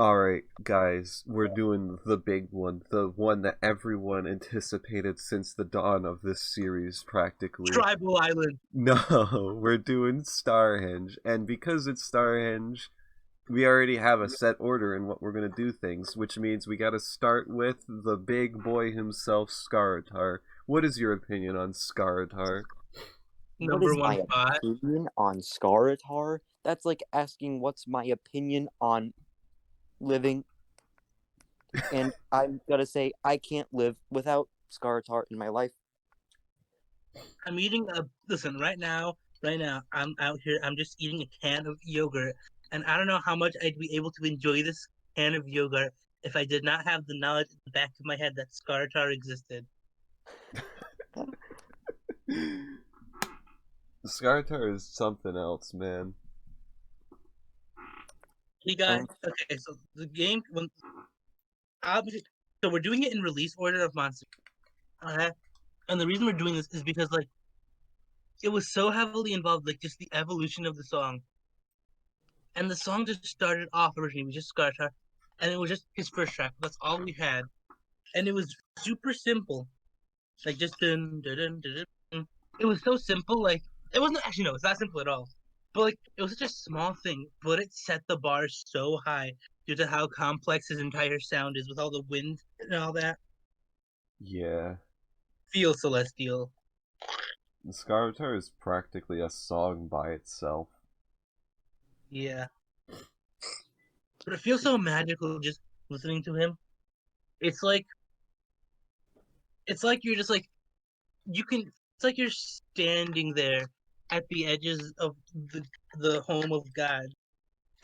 Alright, guys, we're doing the big one, the one that everyone anticipated since the dawn of this series, practically. Tribal Island. No, we're doing Starhenge, and because it's Starhenge, we already have a set order in what we're gonna do things, which means we gotta start with the big boy himself, Skaratar. What is your opinion on Skaratar? What Number is one my spot. opinion on Skaratar? That's like asking what's my opinion on living. And I'm gonna say I can't live without Skaratar in my life. I'm eating a listen right now I'm out here, I'm just eating a can of yogurt, and I don't know how much I'd be able to enjoy this can of yogurt if I did not have the knowledge in the back of my head that Skartar existed. Skaratar is something else, man. He got okay, so the game when obviously so we're doing it in release order of monsters. Okay? And the reason we're doing this is because like it was so heavily involved, like just the evolution of the song. And the song just started off originally with just Skartar, and it was just his first track. That's all we had, and it was super simple, like just dun dun dun dun. Dun. It was so simple, like it wasn't actually no, it's not simple at all. But like it was such a small thing, but it set the bar so high due to how complex his entire sound is with all the wind and all that. Yeah. Feel celestial. Skaratar is practically a song by itself. Yeah. But it feels so magical just listening to him. It's like you're just like you can it's like you're standing there at the edges of the home of God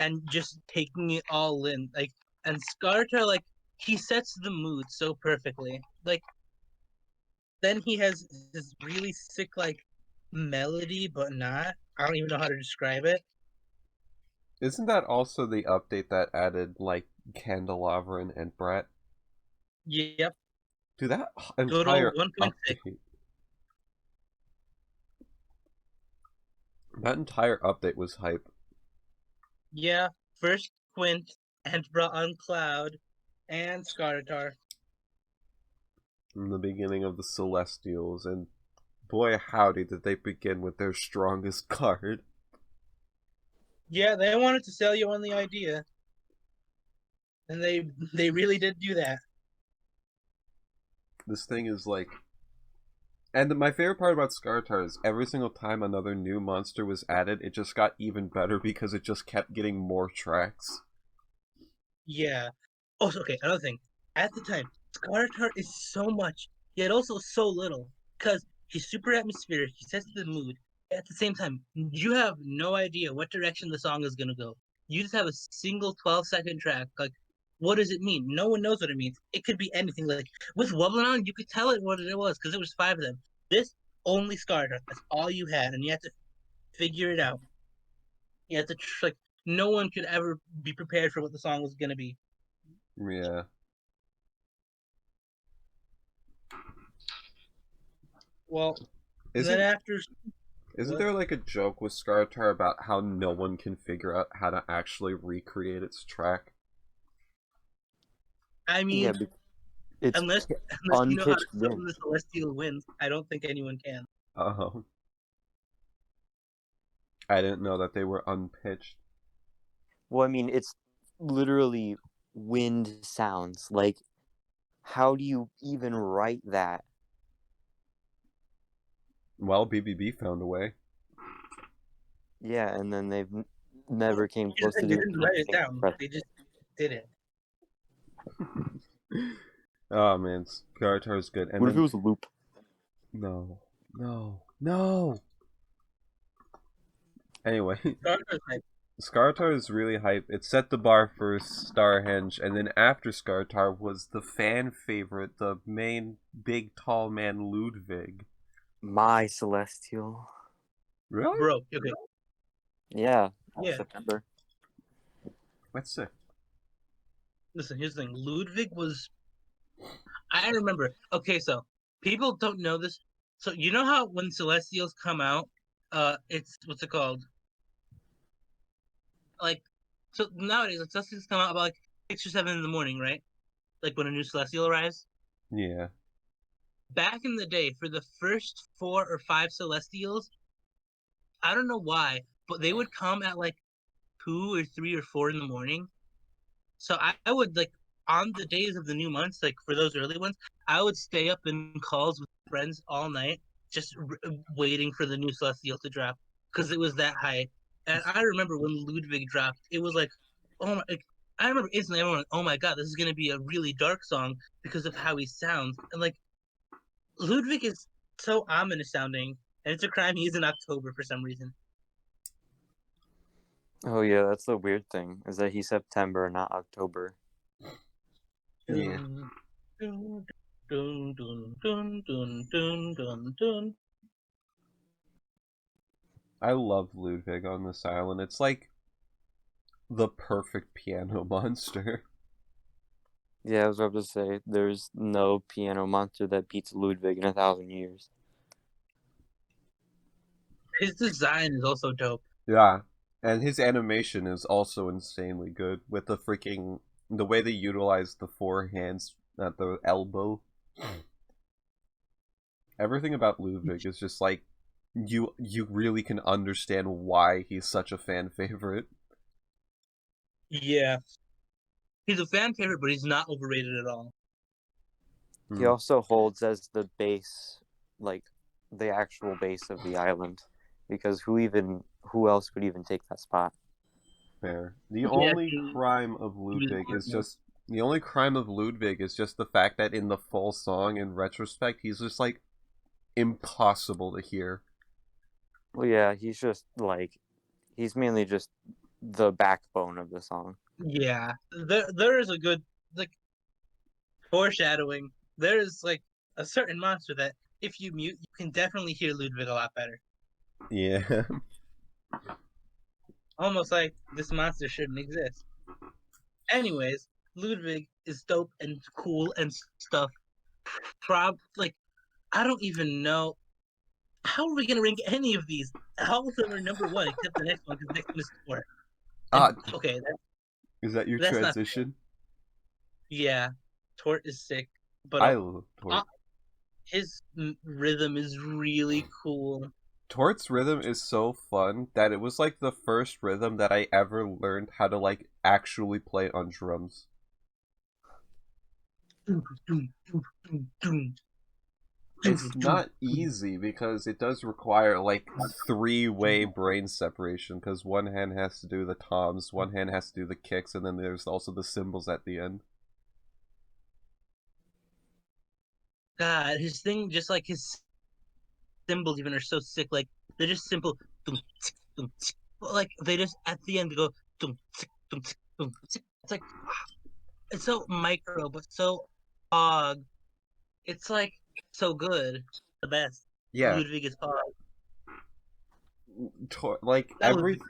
and just taking it all in. Like and Skartar like he sets the mood so perfectly. Like then he has this really sick like melody but not. I don't even know how to describe it. Isn't that also the update that added, like, Candelabra and Brett? Yep. Dude, that Good old entire 1.6. update. That entire update was hype. Yeah. First Quint, Entbra on Cloud, and Skartar. From the beginning of the Celestials, and boy howdy did they begin with their strongest card. Yeah, they wanted to sell you on the idea. And they really did do that. This thing is like... And my favorite part about Skaratar is every single time another new monster was added, it just got even better because it just kept getting more tracks. Yeah. Also, okay, another thing. At the time, Skartar is so much, yet also so little. Because he's super atmospheric, he sets the mood. At the same time, you have no idea what direction the song is gonna go. You just have a single 12-second track. Like, what does it mean? No one knows what it means. It could be anything. Like with Wobbling, you could tell it what it was because there was five of them. This only Skartar. That's all you had, and you had to figure it out. You had to like no one could ever be prepared for what the song was gonna be. Yeah. Well, and then Isn't after isn't what? there like a joke with Skaratar about how no one can figure out how to actually recreate its track? I Yeah, mean, it's unless you know how to unpitched summon wind. the celestial winds, I don't think anyone can. Oh, I didn't know that they were unpitched. Well, I mean, it's literally wind sounds. Like, how do you even write that? Well, BBB found a way. Yeah, and then they've never came close to They doing didn't write it anything down. impressive. They just did it. Oh man, Skaratar's good. And What if it then was a loop? no, no, no. Anyway, Skartar's like, Skaratar is really hype. It set the bar for Starhenge, and then after Skaratar was the fan favorite, the main big tall man Ludwig. My Celestial. Really? bro, okay, Yeah, yeah. September. That's sick. Listen, here's the thing. Ludwig was. I remember. Okay, so people don't know this. So you know how when Celestials come out, it's what's it called? Like, so nowadays, like, Celestials come out about like 6 or 7 in the morning, right? Like when a new celestial arrives. Yeah. Back in the day, for the first 4 or 5 celestials, I don't know why, but they would come at like 2 or 3 or 4 in the morning. So I would like on the days of the new months, like for those early ones, I would stay up in calls with friends all night, just waiting for the new celestial to drop because it was that high. And I remember when Ludwig dropped, it was like, oh my! Like, I remember instantly everyone, oh my god, this is gonna be a really dark song because of how he sounds. And like Ludwig is so ominous sounding, and it's a crime he's in October for some reason. Oh yeah, that's the weird thing, is that he's September, not October. Yeah. Dun, dun, dun, dun, dun, dun, dun, dun, dun. I love Ludwig on this island. It's like the perfect piano monster. Yeah, I was about to say, there's no piano monster that beats Ludwig in 1,000 years. His design is also dope. Yeah. And his animation is also insanely good with the way they utilize the four hands at the elbow. Everything about Ludwig is just like you really can understand why he's such a fan favorite. Yeah, he's a fan favorite, but he's not overrated at all. He also holds as the base, like the actual base of the island, because who else could even take that spot? Fair. The Yeah, only crime of Ludwig is just the fact that in the full song, in retrospect, he's just like impossible to hear. Well, yeah, he's mainly just the backbone of the song. yeah. There is a good like foreshadowing. There is like a certain monster that if you mute, you can definitely hear Ludwig a lot better. Yeah. Almost like this monster shouldn't exist. Anyways, Ludwig is dope and cool and stuff. Like I don't even know how are we gonna rank any of these. All of them are number one except the next one because the next one is Thor. And okay, Is that your that's not fair. transition? Yeah, Tort is sick, but I love Tort. his rhythm is really cool. Tort's rhythm is so fun that it was like the first rhythm that I ever learned how to like actually play on drums. It's not easy because it does require like three-way brain separation because one hand has to do the toms, one hand has to do the kicks, and then there's also the cymbals at the end. God, his thing, just like his symbols, even are so sick. Like they're just simple. Like they just at the end go. It's like it's so micro, but so pog. It's like so good, the best. Yeah, Ludwig is pog. like That was everything.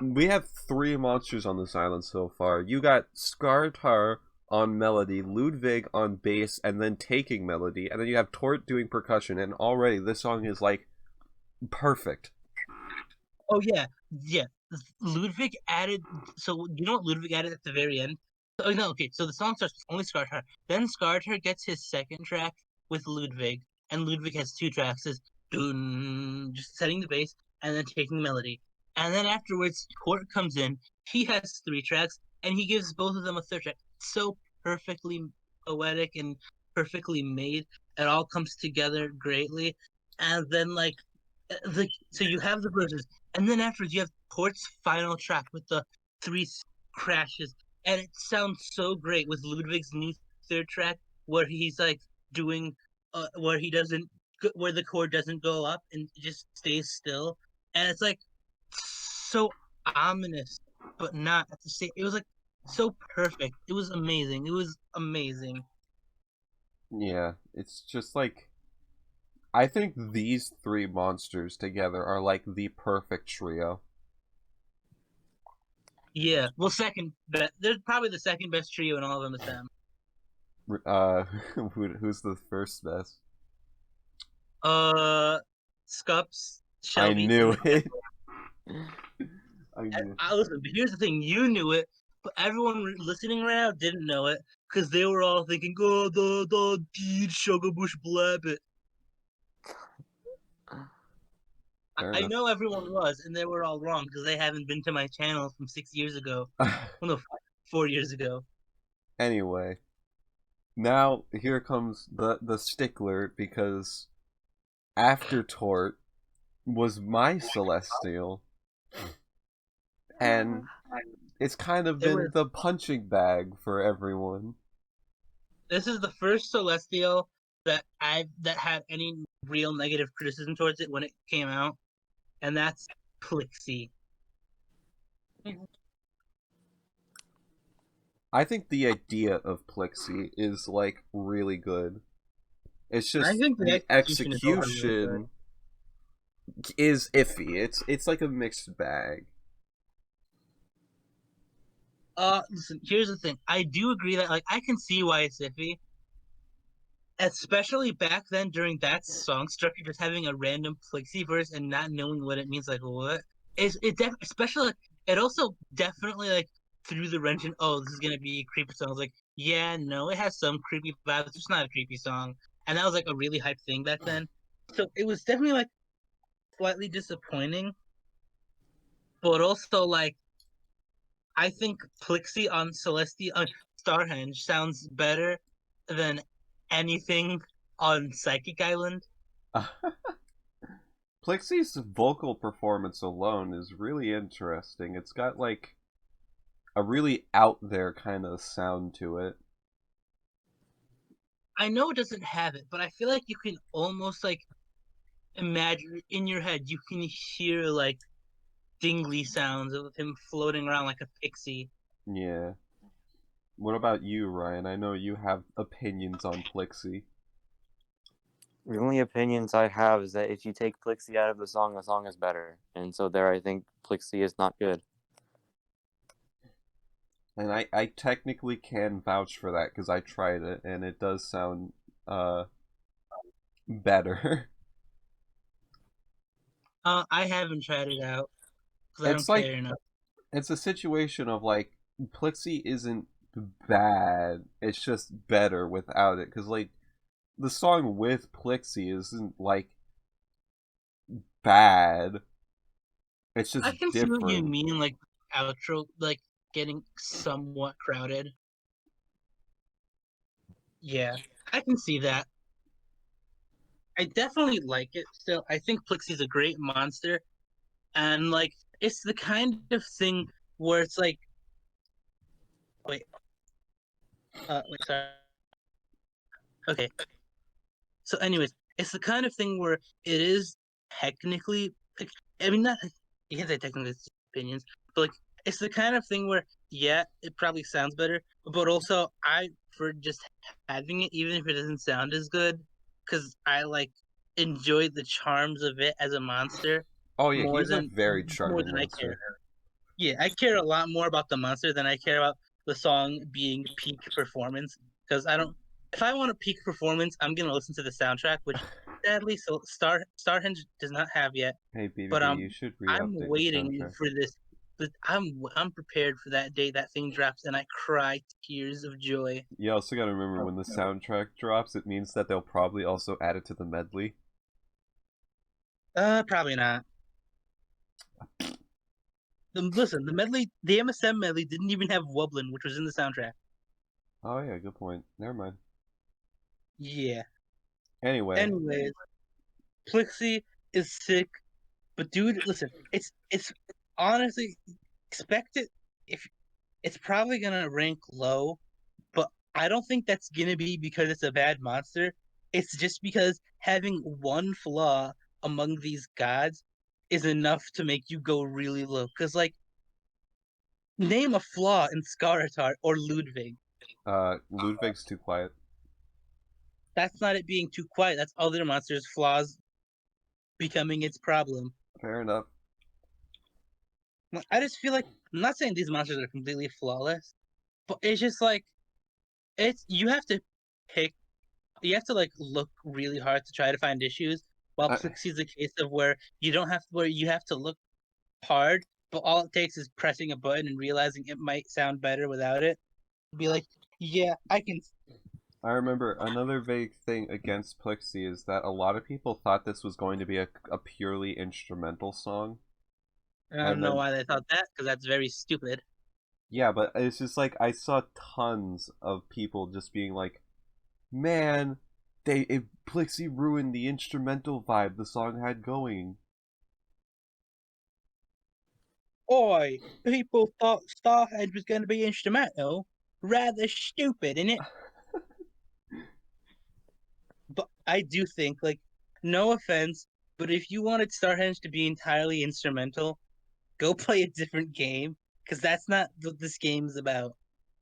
We have three monsters on this island so far. You got Skartar on melody, Ludwig on bass, and then taking melody, and then you have Tort doing percussion, and already this song is like perfect. Oh yeah, yeah. Ludwig added. So you know what Ludwig added at the very end? Oh no, okay. So the song starts with only Skartar. Then Skartar gets his second track with Ludwig, and Ludwig has two tracks. Is dun, just setting the bass and then taking melody. And then afterwards, Tort comes in. He has three tracks, and he gives both of them a third track. So perfectly poetic and perfectly made. It all comes together greatly. And then so you have the verses, and then afterwards you have Port's final track with the three crashes, and it sounds so great with Ludwig's new third track where he's like doing, where he doesn't, where the chord doesn't go up and it just stays still, and it's like so ominous, but not at the same. It was like so perfect. It was amazing. It was amazing. Yeah, it's just like I think these three monsters together are like the perfect trio. Yeah. Well, second best. They're probably the second best trio in all of MSM. Uh, who's the first best? Uh, Scups, I Shelby, knew and it. I knew. listen. But here's the thing: you knew it, but everyone listening right now didn't know it because they were all thinking, "Oh, the deed Sugarbush Blabbit." I know everyone was, and they were all wrong because they haven't been to my channel from 6 years ago. Well, no, 4 years ago. Anyway, now here comes the stickler, because After Tort was my Celestial, and it's kind of been the punching bag for everyone. This is the first Celestial that had any real negative criticism towards it when it came out, and that's Plixie. I think the idea of Plixie is like really good. It's just I think the execution is iffy. It's like a mixed bag. Listen, here's the thing. I do agree that like I can see why it's iffy. Especially back then during that song structure, just having a random Plixie verse and not knowing what it means, like what is it? Especially, it also definitely like threw the wrench in. Oh, this is gonna be a creepy song. I was like, yeah, no, it has some creepy vibes. It's just not a creepy song, and that was like a really hype thing back then. So it was definitely like slightly disappointing, but also like I think Plixie on Starhenge sounds better than anything on Psychic Island. Plixie's vocal performance alone is really interesting. It's got like a really out there kind of sound to it. I know it doesn't have it, but I feel like you can almost like imagine in your head. You can hear like dingly sounds of him floating around like a pixie. Yeah. What about you, Ryan? I know you have opinions on Plixie. The only opinions I have is that if you take Plixie out of the song is better. And so there I think Plixie is not good. And I technically can vouch for that because I tried it and it does sound better. I haven't tried it out because I It's don't like care enough. it's a situation of like Plixie isn't bad. It's just better without it, because like the song with Plixie isn't like bad. It's just I can see what you different. mean, like outro, like getting somewhat crowded. Yeah, I can see that. I definitely like it still. I think Plixie's a great monster, and like it's the kind of thing where it's like, wait, sorry. Okay. So, anyways, it's the kind of thing where it is technically, like, I mean, not you can't say technically it's opinions, but like it's the kind of thing where yeah, it probably sounds better, but also I for just having it, even if it doesn't sound as good, because I like enjoy the charms of it as a monster Oh yeah, more he's a than very charming I care. monster. Yeah, I care a lot more about the monster than I care about the song being peak performance. Because I don't. If I want a peak performance, I'm gonna listen to the soundtrack, which sadly, so Starhenge does not have yet. Hey But BBB, you should I'm re-update the waiting soundtrack. for this. But I'm prepared for that day that thing drops, and I cry tears of joy. You also gotta remember when the soundtrack drops, it means that they'll probably also add it to the medley. Probably not. Listen, the MSM medley didn't even have Wublin, which was in the soundtrack. Oh yeah, good point. Never mind. Yeah. Anyway, Anyways, Plixie is sick. But dude, listen, it's honestly expect it if it's probably gonna rank low, but I don't think that's gonna be because it's a bad monster. It's just because having one flaw among these gods is enough to make you go really low. Cause like name a flaw in Skaratar or Ludwig. Ludwig's too quiet. That's not it being too quiet. That's other monsters' flaws becoming its problem. Fair enough. I just feel like I'm not saying these monsters are completely flawless, but it's just like it's you have to pick you have to like look really hard to try to find issues while I, Plixie's a case of where you don't have where you have to look hard but all it takes is pressing a button and realizing it might sound better without it. Be like, yeah, I can. I remember another vague thing against Plixie is that a lot of people thought this was going to be a purely instrumental song. I don't And know then, why they thought that, because that's very stupid. yeah, but it's just like I saw tons of people just being like, man, Plixie ruined the instrumental vibe the song had going. Oi, people thought Starhenge was going to be instrumental. Rather stupid, innit? But I do think, like, no offense, but if you wanted Starhenge to be entirely instrumental, go play a different game, because that's not what this game's about.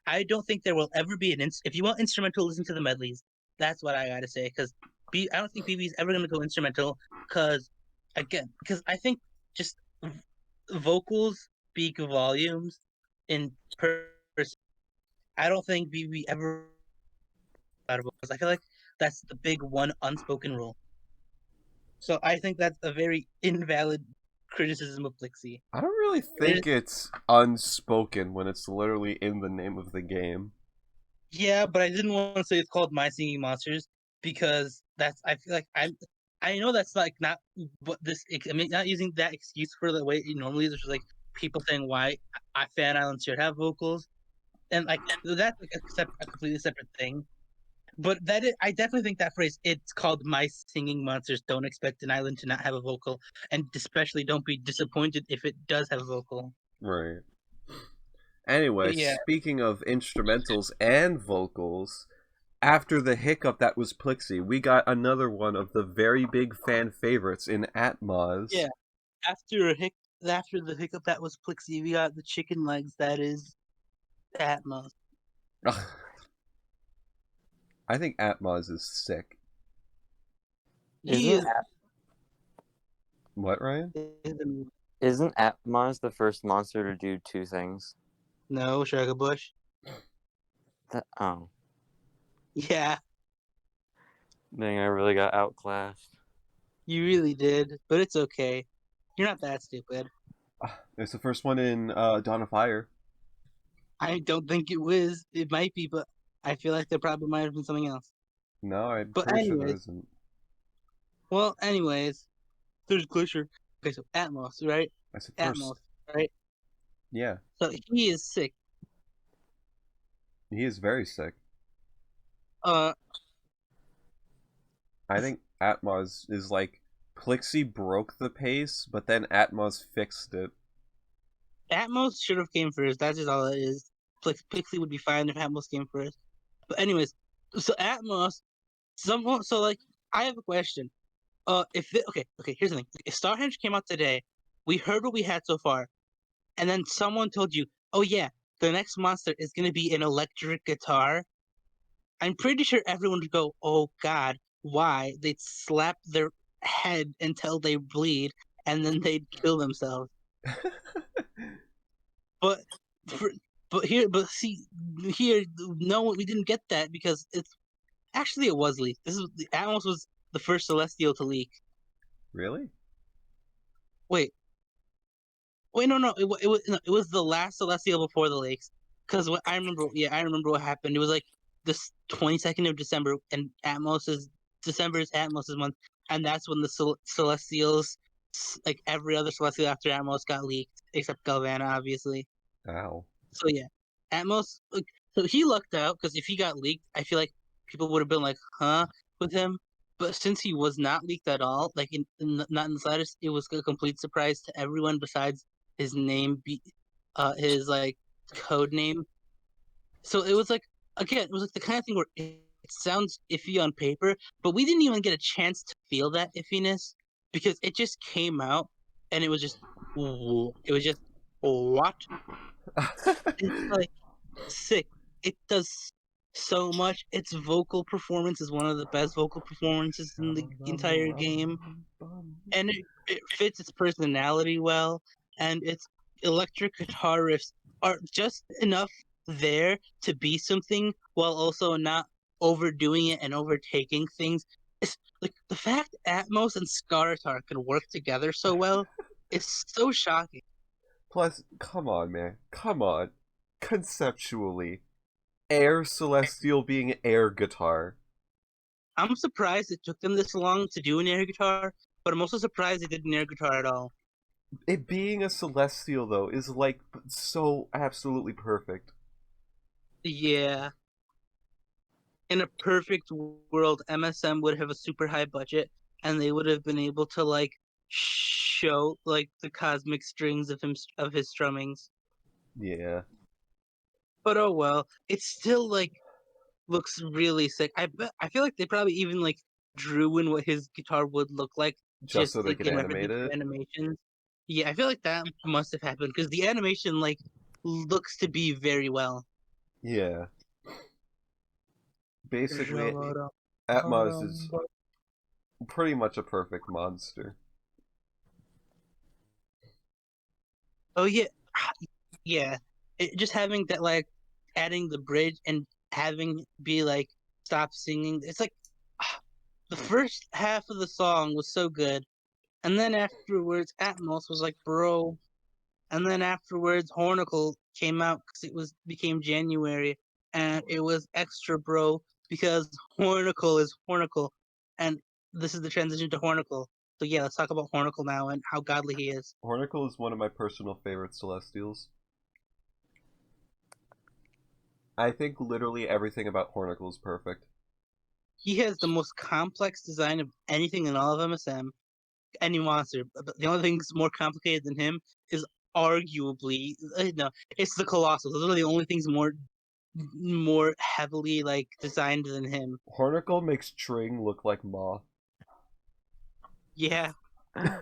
I don't think there will ever be if you want instrumental, listen to the medleys. That's what I gotta say, because I don't think BB's ever gonna go instrumental, because I think just vocals speak volumes in person. I don't think BB ever out of vocals. I feel like that's the big one unspoken rule. So I think that's a very invalid criticism of Plixie. I don't really There's, think it's unspoken when it's literally in the name of the game. yeah, but I didn't want to say it's called My Singing Monsters because I feel like I know that's like not what this. I mean, not using that excuse for the way it normally is, which is like people saying why Fan Island should have vocals, and like that's like a completely separate thing. But I definitely think that phrase, it's called My Singing Monsters, don't expect an island to not have a vocal, and especially don't be disappointed if it does have a vocal. Right. Anyway, But yeah, speaking of instrumentals and vocals, after the hiccup that was Plixie, we got another one of the very big fan favorites in Atmos. yeah. After the hiccup that was Plixie, we got the chicken legs that is Atmos. I think Atmos is sick. He Isn't is, What, Ryan? isn't Atmos the first monster to do two things? no Sugar Bush. Oh, Yeah, dang! I really got outclassed. you really did, but it's okay. You're not that stupid. It's the first one in Dawn of Fire. I don't think it was. It might be, but I feel like there probably might have been something else. No, I'm But pretty sure there anyways, isn't. there's Glacier. Okay, so Atmos, right? I said Atmos, first. right? Yeah, So he is sick. he is very sick. Uh, I think Atmos is like Plixie broke the pace, but then Atmos fixed it. Atmos should have came first. That's just all it is. Pixie would be fine if Atmos came first. But anyways, so Atmos, so like, I have a question. Okay, here's the thing. If Starhenge came out today, we heard what we had so far, and then someone told you, "Oh yeah, the next monster is gonna be an electric guitar." I'm pretty sure everyone would go, "Oh God, why?" They'd slap their head until they bleed, and then they'd kill themselves. But, for, here, no, we didn't get that because it was leaked. Atmos was the first Celestial to leak. Really? Wait, no, it was the last Celestial before the lakes. Because what I remember, yeah, I remember what happened. It was like this 22nd of December, and December is Atmos's month, and that's when the Celestials, like every other Celestial after Atmos, got leaked, except Galvana, obviously. Ow. So yeah, Atmos. So he lucked out because if he got leaked, I feel like people would have been like, "Huh," with him. But since he was not leaked at all, like not in the slightest, it was a complete surprise to everyone besides his name, his like code name. So it was like, again, it was like the kind of thing where it sounds iffy on paper, but we didn't even get a chance to feel that iffiness because it just came out and it was just, what? It's like sick. It does so much. Its vocal performance is one of the best vocal performances in the entire game, and it fits its personality well. And its electric guitar riffs are just enough there to be something while also not overdoing it and overtaking things. It's like the fact Atmos and Skaratar can work together so well is so shocking. Plus, come on, man. Come on. Conceptually, air celestial being air guitar. I'm surprised it took them this long to do an air guitar, but I'm also surprised they did an air guitar at all. It being a celestial though is like so absolutely perfect. Yeah. In a perfect world, MSM would have a super high budget, and they would have been able to like show like the cosmic strings of his strummings. Yeah. But oh well, it still like looks really sick. I feel like they probably even like drew in what his guitar would look like Just so just they like could in reference animate to it. animations. Yeah, I feel like that must have happened because the animation like looks to be very well. Yeah. Basically, Atmos is pretty much a perfect monster. Oh yeah, yeah. Just having that like adding the bridge and having be like stop singing. It's like the first half of the song was so good, and then afterwards Atmos was like, bro. And then afterwards Hornicle came out because it was became January, and it was extra bro because Hornicle is Hornicle, and this is the transition to Hornicle. So yeah, let's talk about Hornicle now and how godly he is. Hornicle is one of my personal favorite celestials. I think literally everything about Hornicle is perfect. He has the most complex design of anything in all of MSM, any monster. But the only thing that's more complicated than him is arguably no, it's the Colossal. Those are the only things more heavily like designed than him. Hornicle makes Tring look like Moth. Yeah, and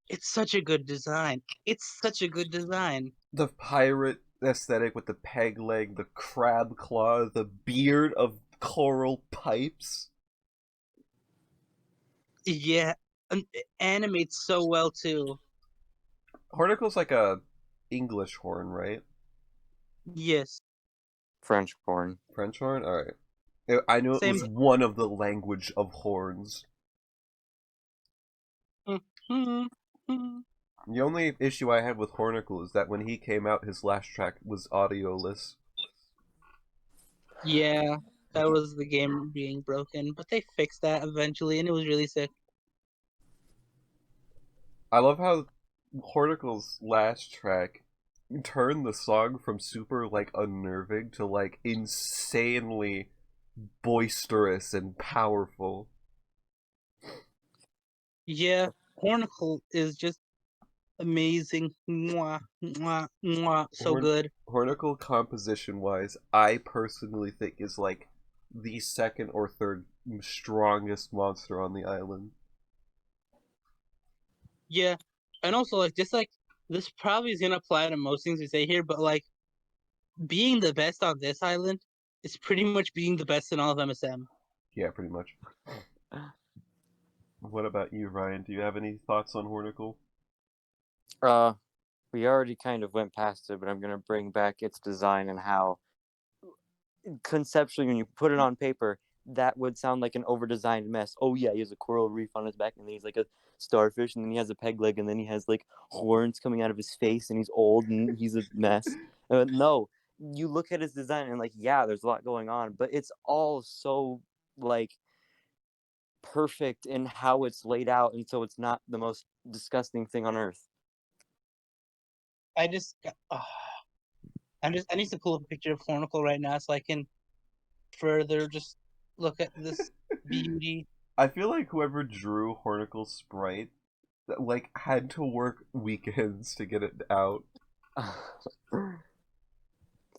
it's such a good design. It's such a good design. The pirate aesthetic with the peg leg, the crab claw, the beard of coral pipes. Yeah, and it animates so well too. Hornicle's like a English horn, right? Yes, French horn. French horn? Alright. I knew it was same. one of the language of horns. The only issue I had with Hornicle is that when he came out, his last track was audioless. Yeah, that was the game being broken, but they fixed that eventually, and it was really sick. I love how Hornicle's last track turned the song from super like unnerving to like insanely boisterous and powerful. Yeah, Hornicle is just amazing. Mwah, mwah, mwah. So Horn- good. Hornicle composition wise, I personally think is like the second or third strongest monster on the island. Yeah, and also like just like this probably is gonna apply to most things we say here, but like being the best on this island is pretty much being the best in all of MSM. Yeah, pretty much. What about you, Ryan? Do you have any thoughts on Hornicle? We already kind of went past it, but I'm gonna bring back its design and how conceptually, when you put it on paper, that would sound like an over-designed mess. Oh yeah, he has a coral reef on his back, and then he's like a starfish, and then he has a peg leg, and then he has like horns coming out of his face, and he's old, and he's a mess. No, you look at his design, and like, yeah, there's a lot going on, but it's all so like perfect in how it's laid out, and so it's not the most disgusting thing on earth. I just, I need to pull up a picture of Hornicle right now so I can further just look at this beauty. I feel like whoever drew Hornicle's sprite like had to work weekends to get it out.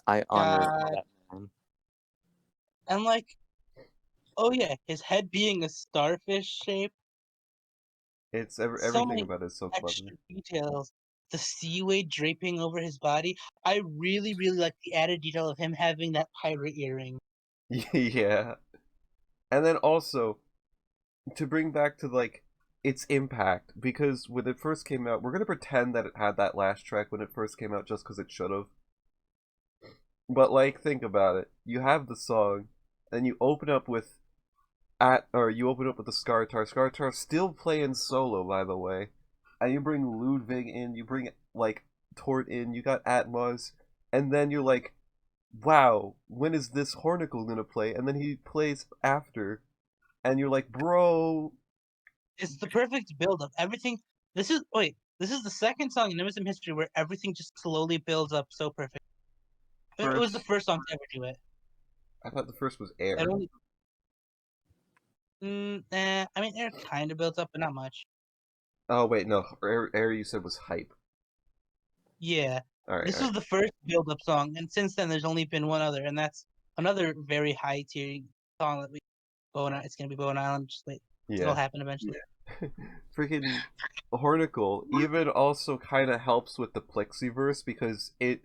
I honor God, that man. and like, oh yeah, his head being a starfish shape. It's So everything many about it is so clever. extra details. The seaweed draping over his body. I really, really like the added detail of him having that pirate earring. Yeah. And then also to bring back to like its impact, because when it first came out, we're gonna pretend that it had that last track when it first came out just because it should have. But like, think about it. You have the song, and you open up with you open up with the Scartar. Scartar still playing solo, by the way, and you bring Ludwig in, you bring like Tort in, you got Atmos, and then you're like, wow, when is this Hornicle gonna play? And then he plays after, and you're like, bro. It's the perfect build up. Everything. This is the second song in Nimbus history where everything just slowly builds up so perfect. It was the first song to ever do it. I thought the first was Air. I don't. I mean, Air kind of builds up, but not much. Oh wait, no, Air you said was Hype. Yeah, All right, this all was right. the first build up song, and since then there's only been one other, and that's another very high tier song that we It's gonna be Bowen Island. Just wait, it'll Yeah. happen eventually. Freaking Hornicle even also kind of helps with the Plexiverse because it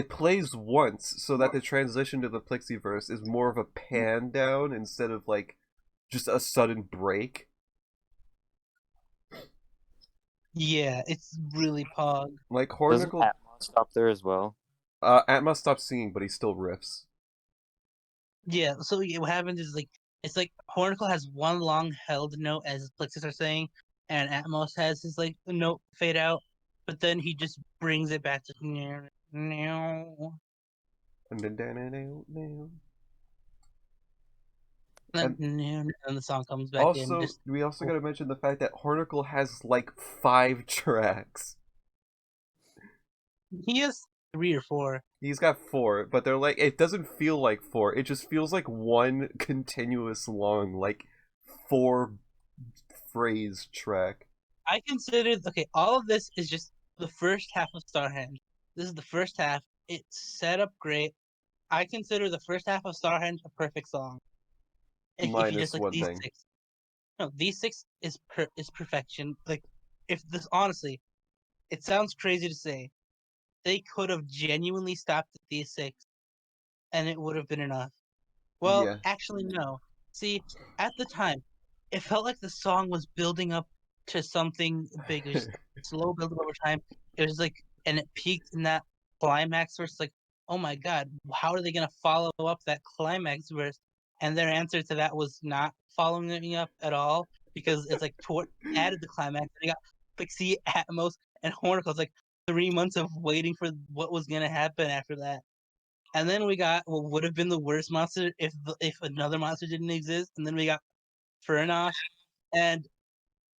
plays once so that the transition to the Plexiverse is more of a pan down instead of like just a sudden break. Yeah, it's really pog. Like Doesn't Hornicle, Atmos stop there as well? Atmos stops singing, but he still riffs. Yeah, so what happens is like it's like Hornicle has one long held note as Plexus are saying, and Atmos has his like note fade out, but then he just brings it back to no. And And and the song comes back in. also Just we also got to mention the fact that Hornicle has like 5 tracks. he has 3 or 4. He's got 4, but they're like it doesn't feel like 4. It just feels like one continuous long like 4 phrase track. I consider all of this is just the first half of Starhenge. This is the first half. It's set up great. I consider the first half of Starhenge a perfect song. If you just Minus like one these thing. 6, no, these 6 is perfection. Like if this honestly, it sounds crazy to say, they could have genuinely stopped at these 6, and it would have been enough. Well, Yeah. actually, no. See, at the time, it felt like the song was building up to something big. It was just slow build up over time. It was like, and it peaked in that climax where it's like, oh my god, how are they gonna follow up that climax verse? And their answer to that was not following it up at all because it's like added the climax. And they got Pixie, Atmos, and Hornicle. It's like 3 months of waiting for what was gonna happen after that. And then we got what would have been the worst monster if another monster didn't exist. And then we got Furnos, and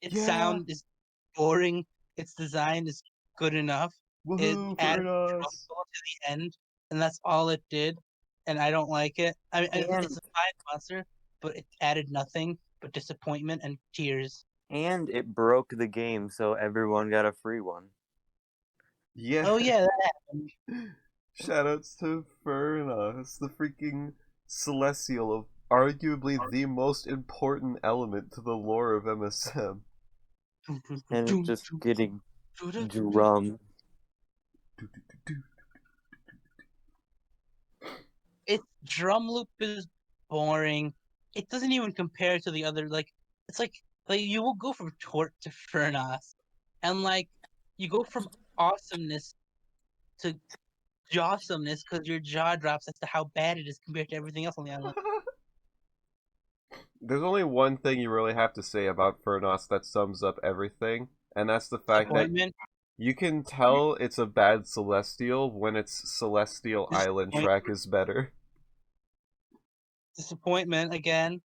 its Yeah. sound is boring. Its design is good enough. It Woohoo for added drum us. solo to the end, and that's all it did. And I don't like it. I mean, And it's a fine monster, but it added nothing but disappointment and tears. and it broke the game, so everyone got a free one. Yeah. Oh yeah, that happened. Shoutouts to Furnos, the freaking celestial of arguably the most important element to the lore of MSM. And it's just getting drum. Its drum loop is boring. It doesn't even compare to the other. It's like you will go from Tort to Furnas, and like you go from awesomeness to jawsomeness because your jaw drops as to how bad it is compared to everything else on the island. There's only one thing you really have to say about Furnos that sums up everything, and that's the fact that Disappointment, you can tell it's a bad Celestial when its Celestial Island disappoint, track is better. disappointment again.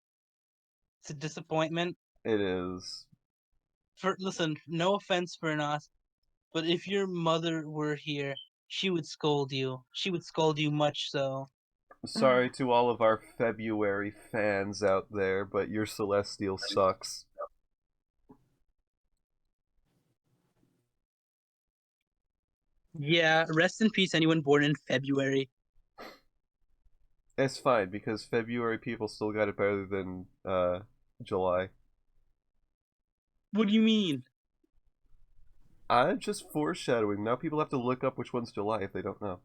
It's a disappointment. It is. Listen, no offense, Furnas, but if your mother were here, she would scold you. She would scold you much so. Sorry to all of our February fans out there, but your Celestial sucks. Yeah, rest in peace, anyone born in February. It's fine because February people still got it better than July. What do you mean? I'm just foreshadowing. Now people have to look up which one's July if they don't know.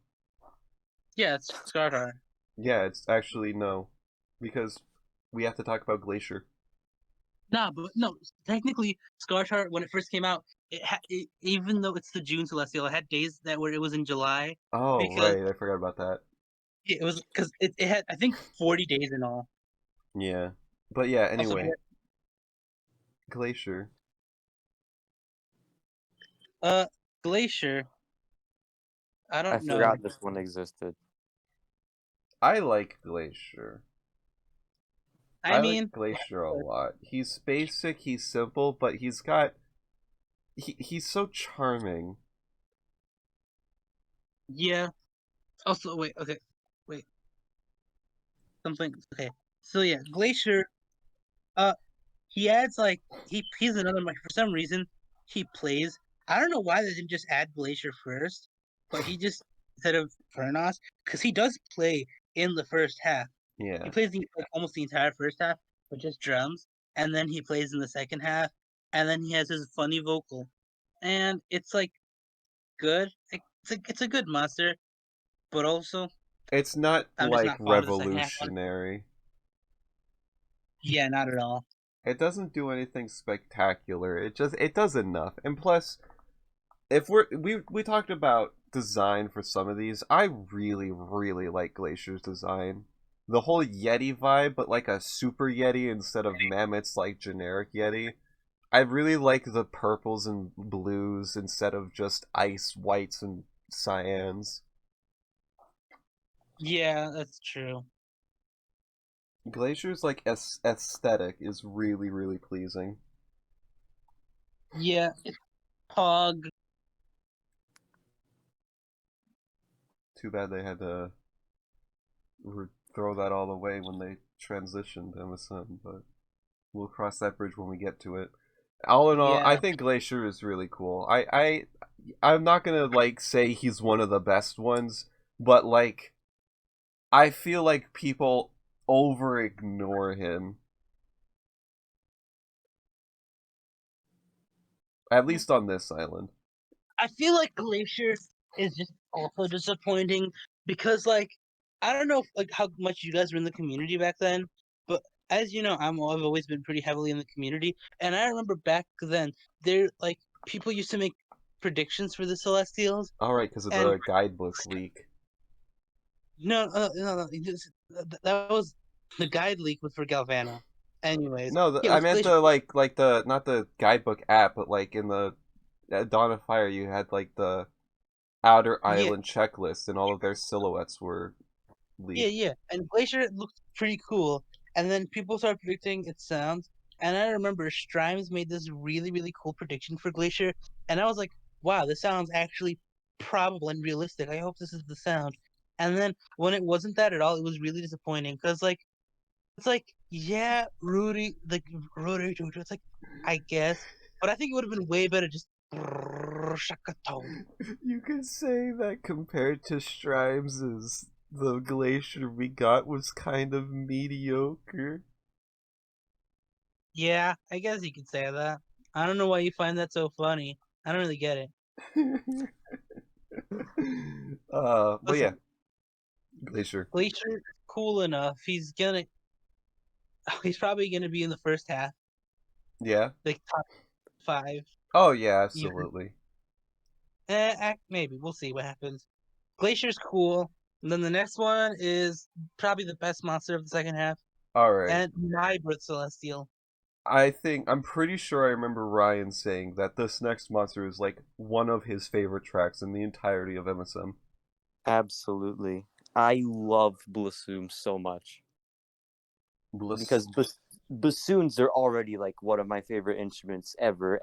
Yeah, it's Scartar. Yeah, it's actually no. Because we have to talk about Glacier. Nah, but no, technically, Scartar, when it first came out, even though it's the June Celestial, it had days that where it was in July Oh, because right. I forgot about that. it was because it had I think 40 days in all. Yeah. But yeah, Also, anyway. Glacier. Glacier. I I don't know. forgot this one existed. I like Glacier. I I mean, like Glacier a lot. He's basic, he's simple, but he's so charming. yeah. Also, wait. Okay, wait. Something. Okay. So yeah, Glacier. Uh, he adds like he's another for some reason he plays. I don't know why they didn't just add Glacier first, but he just instead of Furnos, because he does play in the first half. He Yeah. plays like almost the entire first half with just drums, and then he plays in the second half, and then he has his funny vocal, and it's like good. It's a good monster, but also It's not I'm just like not fond of the second half one. revolutionary. Yeah, not at all. It doesn't do anything spectacular. It does enough. And plus, if we talked about design for some of these, I really like Glacier's design. The whole Yeti vibe, but like a super Yeti instead of Mammoth's like generic Yeti. I really like the purples and blues instead of just ice whites and cyans. Yeah, that's true. Glacier's like aesthetic is really pleasing. Yeah, it's Pog. Too bad they had to throw that all away when they transitioned MSN, but we'll cross that bridge when we get to it. All in all, I Yeah, think Glacier is really cool. I'm not gonna like say he's one of the best ones, but like I feel like people over ignore him. At least on this island. I feel like Glacier is just also disappointing because, like, I don't know like how much you guys were in the community back then, but as you know, I've always been pretty heavily in the community, and I remember back then there like people used to make predictions for the Celestials, Alright, because of and the guidebook leak. no, that was the guide leak was for Galvana. Anyways, No, yeah, I with meant Glacier, the like the not the guidebook app, but like in the at Dawn of Fire, you had like the outer yeah, island checklist, and all of their silhouettes were leaked. yeah, and Glacier looked pretty cool. And then people started predicting its sounds. And I remember Strimes made this really cool prediction for Glacier. And I was like, wow, this sounds actually probable and realistic. I hope this is the sound. And then when it wasn't that at all, it was really disappointing. Because, like, it's like, yeah, Rudy, like, Rudy, it's like, I guess. But I think it would have been way better just. Shakato. You could say that compared to Strimes' the glacier we got was kind of mediocre. Yeah, I guess you could say that. I don't know why you find that so funny. I don't really get it. But yeah, Listen, Glacier. Glacier, cool enough. He's probably gonna be in the first half, Yeah. like top 5. Oh yeah, Even. absolutely. Maybe we'll see what happens. Glacier's cool. And then the next one is probably the best monster of the second half, All right. and my Birth Celestial. I'm pretty sure I remember Ryan saying that this next monster is like one of his favorite tracks in the entirety of MSM. Absolutely. I love Blassoom so much. Bliss. Because bassoons are already like one of my favorite instruments ever.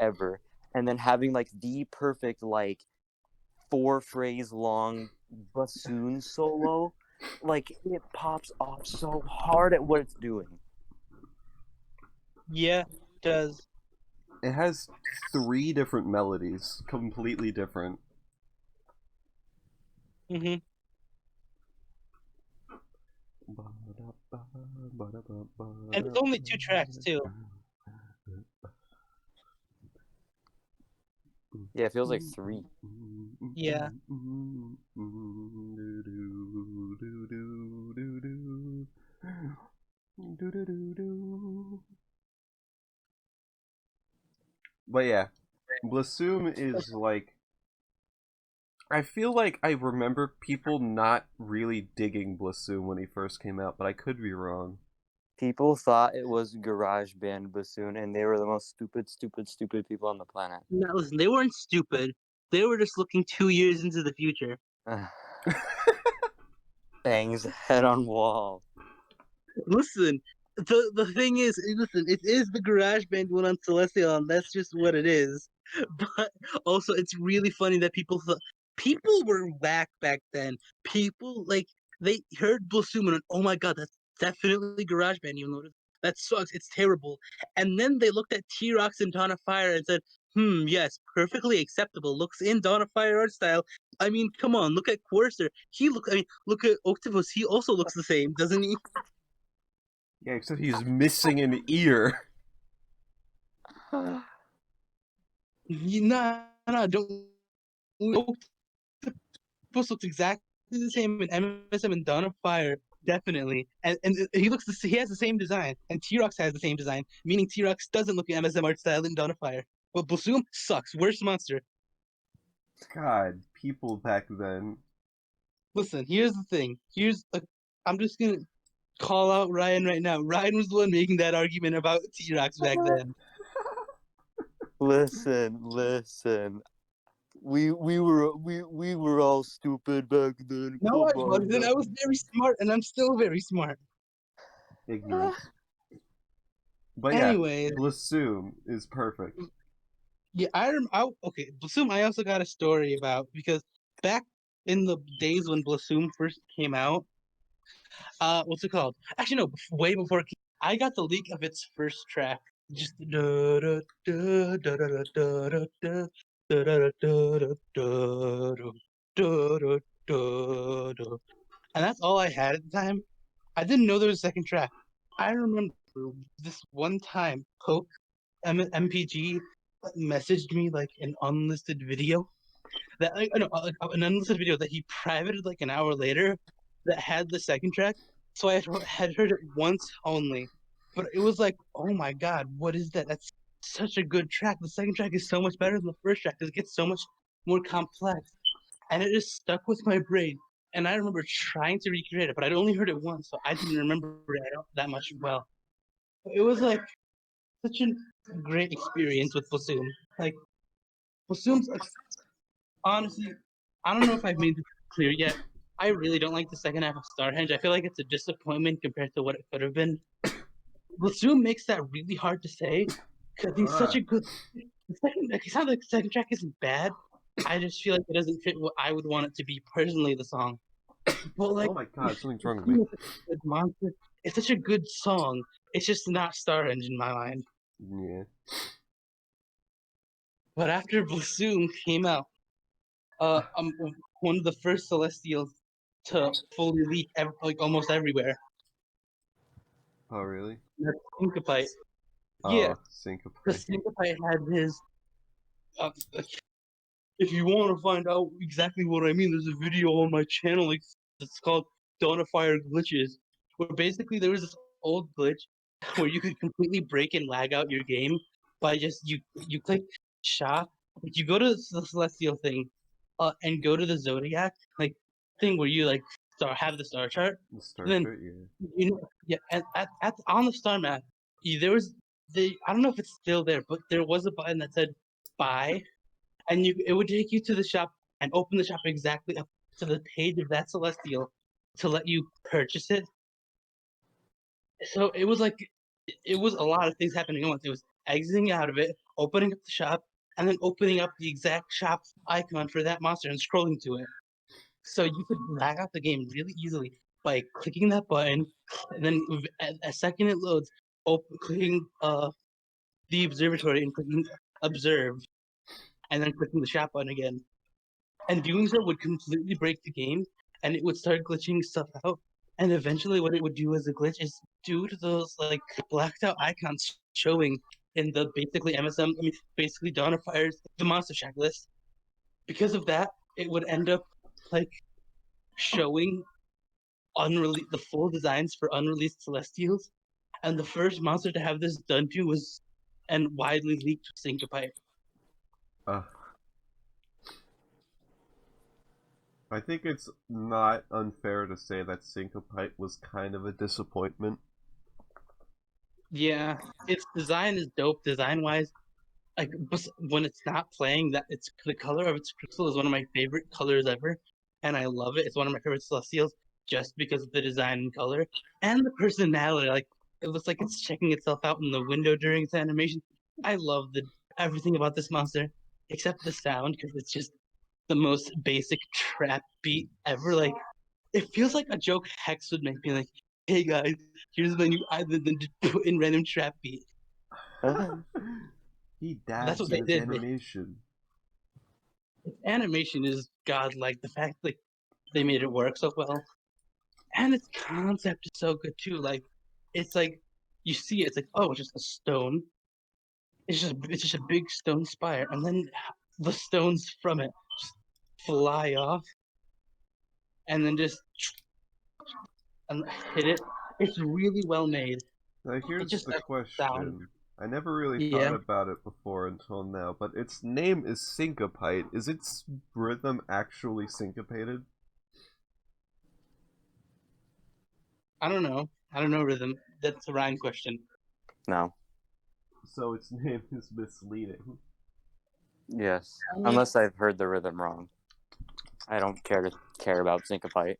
And then having like the perfect like 4 phrase long bassoon solo, like it pops off so hard at what it's doing. Yeah, does. It has 3 different melodies, completely different. Hmm. And it's only 2 tracks too. Yeah, it feels like 3. Yeah. But yeah, Blassoom is like I feel like I remember people not really digging Blassoom when he first came out, but I could be wrong. People thought it was garage band bassoon, and they were the most stupid people on the planet. Now listen, they weren't stupid. They were just looking 2 years into the future. Bang his head on wall. Listen, the thing is, listen, it is the GarageBand one on Celestial, and that's just what it is. But also, it's really funny that people were whack back then. People they heard Blossom and went, "Oh my god, that's definitely GarageBand." You notice that sucks. It's terrible. And then they looked at T-Rox and Dawn of Fire and said, yes, perfectly acceptable. Looks in Dawn of Fire art style. I mean, come on, look at Quarcer. Look at Octopus. He also looks the same, doesn't he? Yeah, except he's missing an ear. Nah, don't. Octopus looks exactly the same in MSM and Dawn of Fire, definitely. And he has the same design, and T-Rox has the same design, meaning T-Rox doesn't look at MSM art style in Dawn of Fire. But Blossom sucks. Worst monster. God, people back then. Listen, here's the thing. I'm just gonna call out Ryan right now. Ryan was the one making that argument about T-Rox back then. Listen. We were all stupid back then. No, I Come on, wasn't. I was very smart, and I'm still very smart. Ignorance. But yeah, Anyways, Blossom is perfect. yeah, okay, Blossom. I also got a story about because back in the days when Blossom first came out, what's it called? Actually, no, way before I got the leak of its first track. Just da da da da da da da da da da da da da da da, and that's all I had at the time. I didn't know there was a second track. I remember this one time, Coke MPG messaged me like an unlisted video that no, an unlisted video that he privated like an hour later that had the second track. So had heard it once only, but it was like, oh my god, what is that? That's such a good track. The second track is so much better than the first track because it gets so much more complex, and it just stuck with my brain. And I remember trying to recreate it, but I'd only heard it once, so I didn't remember it that much well. It was like such a great experience with Basum. Like Basum's honestly, I don't know if I've made this clear yet. I really don't like the second half of Starhenge. I feel like it's a disappointment compared to what it could have been. Basum makes that really hard to say because he's such a good. It's not like the second track isn't bad. I just feel like it doesn't fit what I would want it to be personally. The song, but like, Oh my god, something's wrong with me. good monster. It's such a good song. It's just not Starhenge in my mind. Yeah. But after Basum came out, I'm one of the first Celestials to fully leak like almost everywhere. Oh really? That's Syncopite. Yeah, Oh, Syncopate. because Syncopite had his. If you want to find out exactly what I mean, there's a video on my channel. Like, it's called Dawn of Fire Glitches, where basically there was this old glitch where you could completely break and lag out your game by just you click shop, you go to the Celestial thing, and go to the Zodiac like thing where you like have the star chart. The star Then chart, yeah. yeah, at on the star map, there was I don't know if it's still there, but there was a button that said buy, and it would take you to the shop and open the shop exactly up to the page of that Celestial to let you purchase it. So it was a lot of things happening at once. It was exiting out of it, opening up the shop, and then opening up the exact shop icon for that monster and scrolling to it. So you could lag out the game really easily by clicking that button, and then a second it loads, clicking the observatory and clicking observe, and then clicking the shop button again. And doing so would completely break the game, and it would start glitching stuff out. And eventually, what it would do as a glitch is due to those like blacked out icons showing in the basically MSM, I mean, basically Dawn of Fire's the monster checklist. Because of that, it would end up like showing the full designs for unreleased Celestials, and the first monster to have this done to was and widely leaked Syncopite. Uh, I think it's not unfair to say that Syncopite was kind of a disappointment. Yeah, its design is dope design wise. like when it's not playing, that it's the color of its crystal is one of my favorite colors ever, and I love it. It's one of my favorite celestials just because of the design and color and the personality. Like it looks like it's checking itself out in the window during its animation. I love the everything about this monster except the sound because it's just the most basic trap beat ever. Like it feels like a joke Hex would make me like, "Hey guys, here's my new island," and just put in random trap beat. He That's dabs what in they his did. animation. Animation is godlike. The fact like they made it work so well, and its concept is so good too. Like it's like you see it, it's like oh, it's just a stone. It's just a big stone spire, and then the stones from it just fly off, and then just and hit it. It's really well made. Now It here's just the sound. question. I never really thought Yeah, about it before until now, but its name is Syncopite. Is its rhythm actually syncopated? I don't know. I don't know rhythm. That's a Ryan question. No. So its name is misleading. Yes. I mean, Unless I've heard the rhythm wrong. I don't care about Syncopite.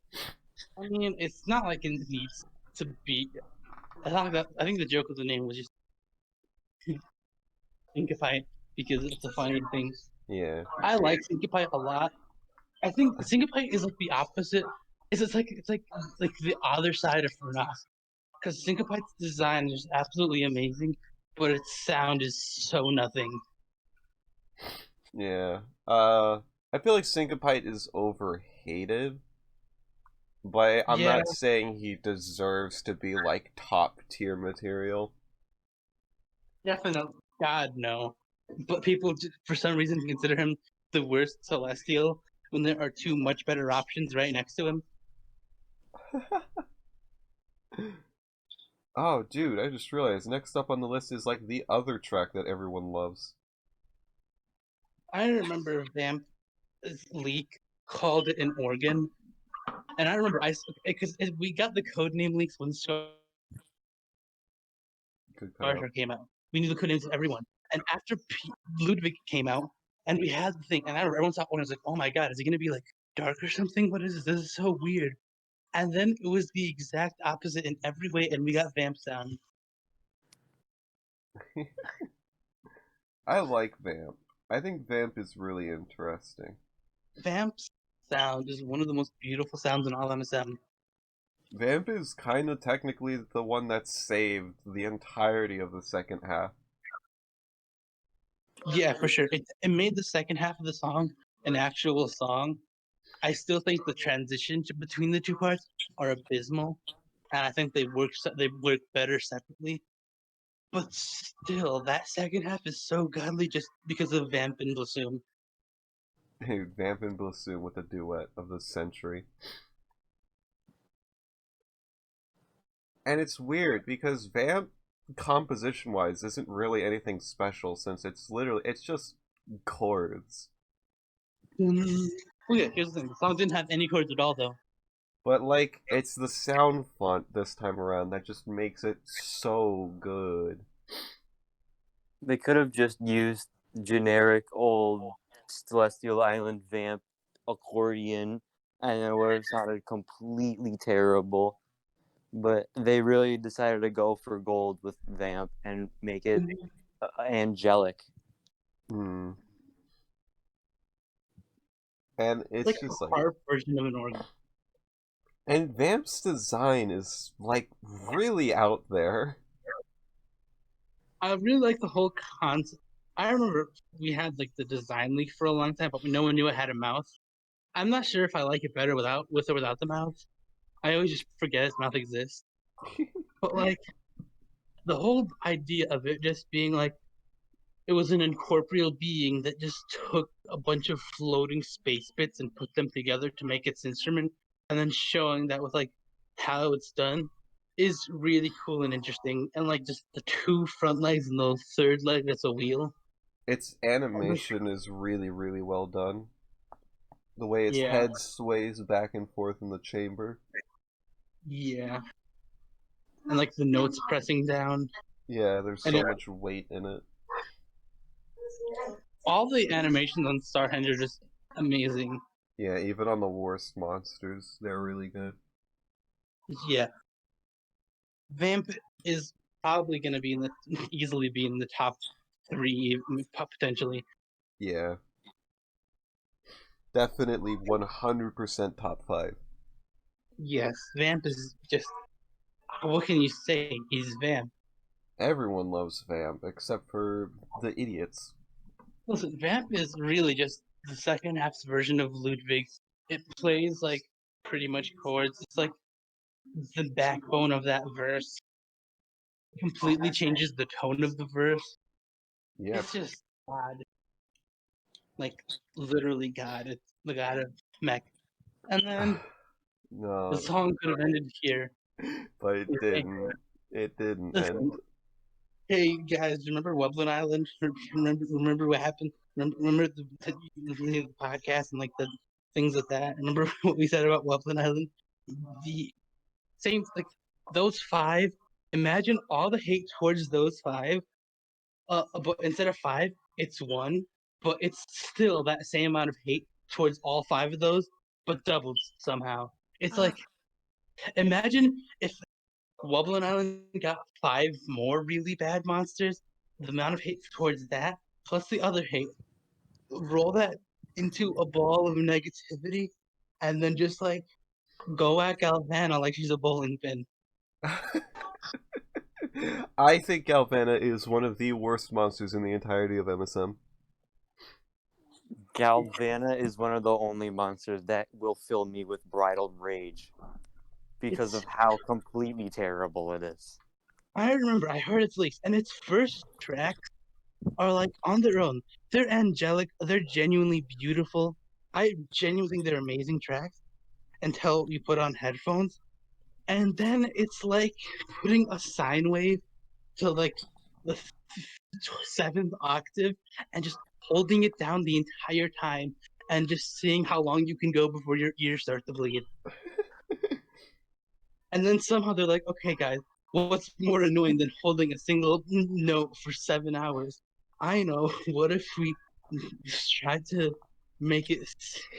it's not like it needs to be. I thought that. I think the joke of the name was just Syncopite because it's a funny thing. Yeah. I like Syncopite a lot. I think Syncopite is like the opposite. It's like the other side of FNAF because Syncopite's design is absolutely amazing, but its sound is so nothing. Yeah. I feel like Syncopite is overhated, but I'm Yeah, not saying he deserves to be like top tier material. definitely. God no. But people for some reason consider him the worst Celestial when there are two much better options right next to him. Oh, dude, I just realized next up on the list is like the other track that everyone loves. I remember Vamp leak called it an organ, and I remember because we got the codename leaks when Good cut out. Starter came out. We knew the codenames of everyone, and after Ludwig came out, and we had the thing, and I remember everyone saw it and was like, "Oh my god, is it gonna be like dark or something? What is this? This is so weird." And then it was the exact opposite in every way, and we got Vamp sound. I like Vamp. I think Vamp is really interesting. Vamp's sound is one of the most beautiful sounds in all MSM. Vamp is kind of technically the one that saved the entirety of the second half. Yeah, for sure. It made the second half of the song an actual song. I still think the transition between the two parts are abysmal, and I think they work better separately. But still, that second half is so godly just because of Vamp and Blossom. Vamp and Blossom with a duet of the century. And it's weird because Vamp, composition wise, isn't really anything special since it's just chords. Oh yeah, here's the thing: the song didn't have any chords at all, though. But like, it's the sound font this time around that just makes it so good. They could have just used generic old Celestial Island Vamp accordion and it would have sounded completely terrible. But they really decided to go for gold with Vamp and make it angelic. Hmm. And It's it's like just a like, harp version of an organ. and Vamp's design is like really out there. I really like the whole concept. I remember we had like the design leak for a long time, but no one knew it had a mouth. I'm not sure if I like it better with or without the mouth. I always just forget its mouth exists. But like the whole idea of it just being like it was an incorporeal being that just took a bunch of floating space bits and put them together to make its instrument, and then showing that with like how it's done is really cool and interesting. And like just the two front legs and the third leg that's a wheel. Its animation is really, really well done. The way its Yeah, head sways back and forth in the chamber. yeah, and like the notes pressing down, Yeah, there's and so much weight in it. all the animations on Starhenge are just amazing. Yeah, even on the worst monsters, they're really good. Yeah, Vamp is probably going to be easily be in the top 3 potentially. Yeah. Definitely 100% top 5. Yes, Vamp is just, what can you say? He's Vamp. Everyone loves Vamp, except for the idiots. Listen, Vamp is really just the second half's version of Ludwig. It plays like pretty much chords. It's like the backbone of that verse. Completely changes the tone of the verse. Yeah. It's just God. Like, literally God. It's the God of mech. And then the No, song could have ended here. but it didn't. It didn't Listen, end. hey guys, remember Wublin Island? Remember what happened? Remember the podcast and like the things with that? Remember what we said about Wublin Island? The same, like those 5. Imagine all the hate towards those 5. But instead of 5, it's 1. But it's still that same amount of hate towards all 5 of those, but doubled somehow. It's like, imagine if Wublin Island got 5 more really bad monsters. The amount of hate towards that, plus the other hate, roll that into a ball of negativity, and then just like go at Galvana like she's a bowling pin. I think Galvana is one of the worst monsters in the entirety of MSM. Galvana is one of the only monsters that will fill me with bridled rage because It's, of how completely terrible it is. I remember I heard its leaks, and its first tracks are like on their own. They're angelic. They're genuinely beautiful. I genuinely think they're amazing tracks until you put on headphones. And then it's like putting a sine wave to like the 7th octave and just holding it down the entire time and just seeing how long you can go before your ears start to bleed. And then somehow they're like, okay, guys, what's more annoying than holding a single note for 7 hours? I know. What if we tried to make it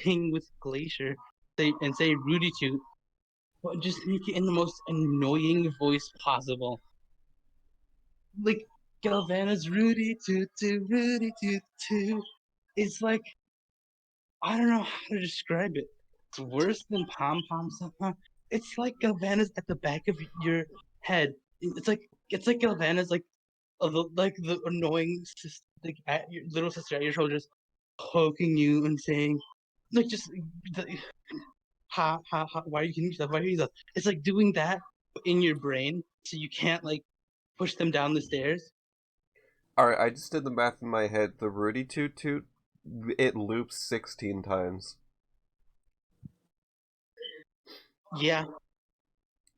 sing with Glacier and say Rudy Toot, but just make it in the most annoying voice possible? Like Galvana's Rudy Toot Toot, Rudy Toot Toot. It's like, I don't know how to describe it. It's worse than Pom Pom somehow. It's like Galvana's at the back of your head. It's like Galvana's like the annoying like at your little sister at your shoulder, just poking you and saying like just the, ha, why are you kidding yourself? Why are you kidding yourself? It's like doing that in your brain so you can't like push them down the stairs. Alright, I just did the math in my head. The Rudy Toot Toot, it loops 16 times. Yeah,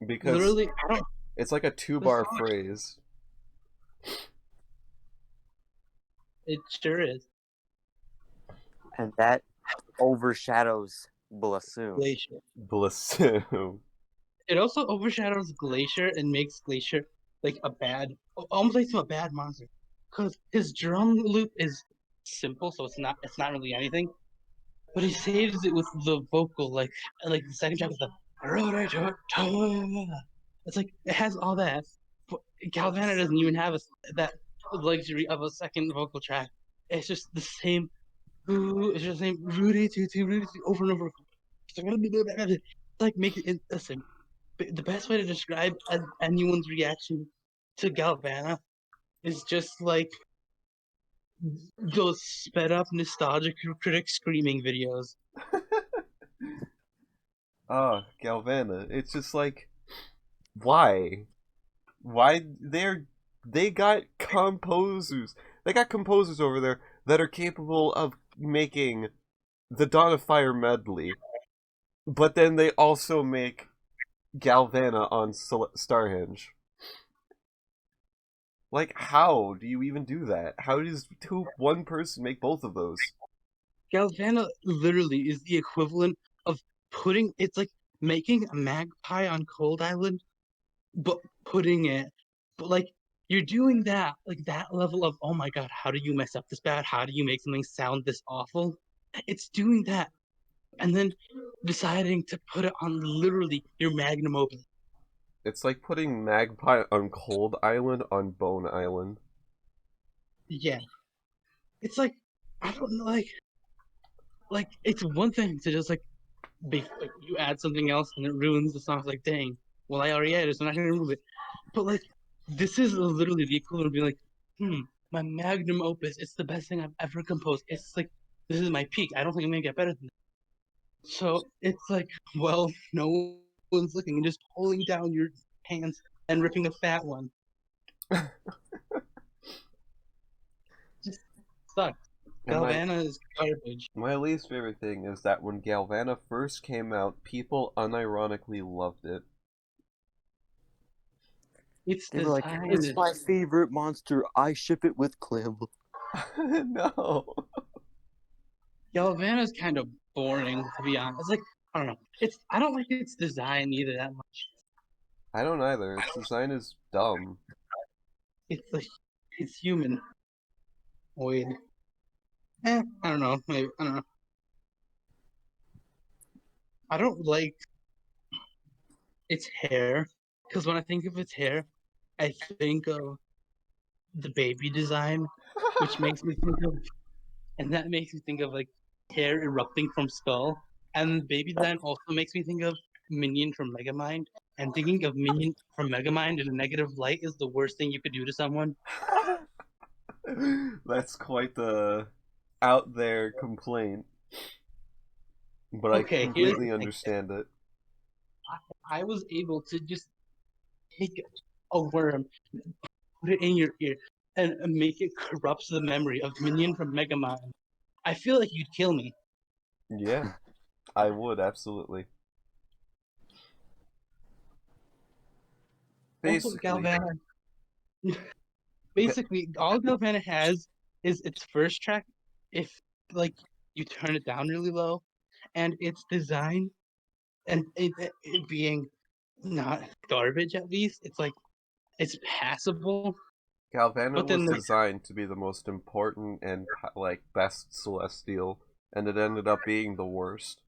Because literally, I don't. it's like a The 2-bar song, phrase. it sure is. And that overshadows Blassoon. Glacier. Bliss. It also overshadows Glacier and makes Glacier like a bad, almost makes him a bad monster. Because his drum loop is simple, so it's not really anything. But he saves it with the vocal, like the second track is the. It's like it has all that. But Galvana doesn't even have that luxury of a second vocal track. It's just the same. It's just the same Rudy Tutu Rudy Tutu over and over. It's like make it listen. The best way to describe anyone's reaction to Galvana is just like those sped up nostalgic critic screaming videos. Ah, Galvana. It's just like, why? Why they got composers. They got composers over there that are capable of making the Dawn of Fire medley, but then they also make Galvana on Starhenge. Like, how do you even do that? How does one person make both of those? Galvana literally is the equivalent of it's like making a magpie on Cold Island, but putting it, but like you're doing that, like that level of, oh my god, how do you mess up this bad? How do you make something sound this awful? It's doing that. And then deciding to put it on literally your magnum opus. It's like putting Magpie on Cold Island on Bone Island. Yeah. It's like, I don't know, like it's one thing to just like you add something else and it ruins the song. It's like, dang, well I already added it, so I'm not gonna remove it. But like this is literally the equivalent of being like, my magnum opus, it's the best thing I've ever composed. It's like this is my peak. I don't think I'm gonna get better than that. So it's like, well, no one's looking and just pulling down your pants and ripping a fat one. Just sucks. And Galvana is garbage. my least favorite thing is that when Galvana first came out, people unironically loved it. It's They were like, designed. it's my favorite monster. I ship it with Clem. No. Galvana's kind of boring, to be honest. It's like, I don't know. I don't like its design either that much. I don't either. Its design is dumb. It's like, it's human. Weird. I don't know. Maybe, I don't know. I don't like its hair, because when I think of its hair, I think of the baby design, which makes me think of, and that makes me think of like hair erupting from skull. And baby design also makes me think of Minion from Megamind. And thinking of Minion from Megamind in a negative light is the worst thing you could do to someone. That's quite the out there complaint. But I Okay, here's the completely thing. understand it. I was able to just take a worm, put it in your ear, and make it corrupt the memory of Minion from Megamind. I feel like you'd kill me. Yeah, I would, absolutely. Also, Basically, Galvana. Basically, all Galvana has is its first track. If like you turn it down really low, and its design, and it being not garbage at least, it's like it's passable. Galvana But then was like, designed to be the most important and like best celestial, and it ended up being the worst.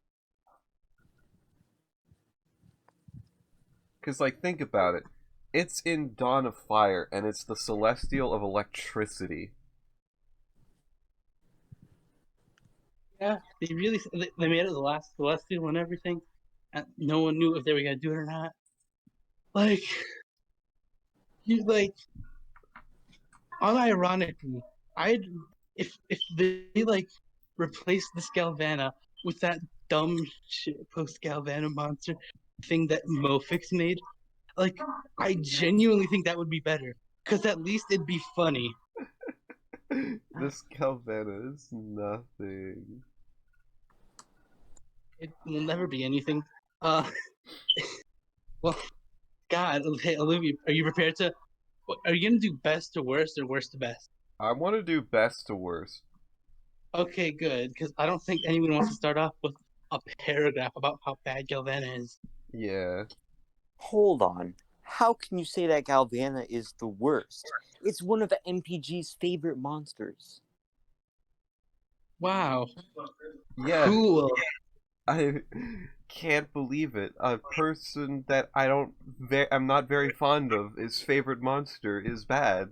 Cause like think about it, it's in Dawn of Fire, and it's the celestial of electricity. yeah, they made it the last celestial and everything, and no one knew if they were gonna do it or not. Like you like unironically, I'd if they like replaced this Galvana with that dumb shit post Galvana monster thing that Mofix made, like I genuinely think that would be better. Cause at least it'd be funny. This Galvana is nothing. It will never be anything. Uh well God, hey Olivia, are you prepared to are you gonna do best to worst or worst to best? I want to do best to worst. Okay, good, because I don't think anyone wants to start off with a paragraph about how bad Galvana is. Yeah. Hold on. How can you say that Galvana is the worst? It's one of MPG's favorite monsters. Wow. Yeah. Cool. I can't believe it. A person that I'm not very fond of, his favorite monster is bad.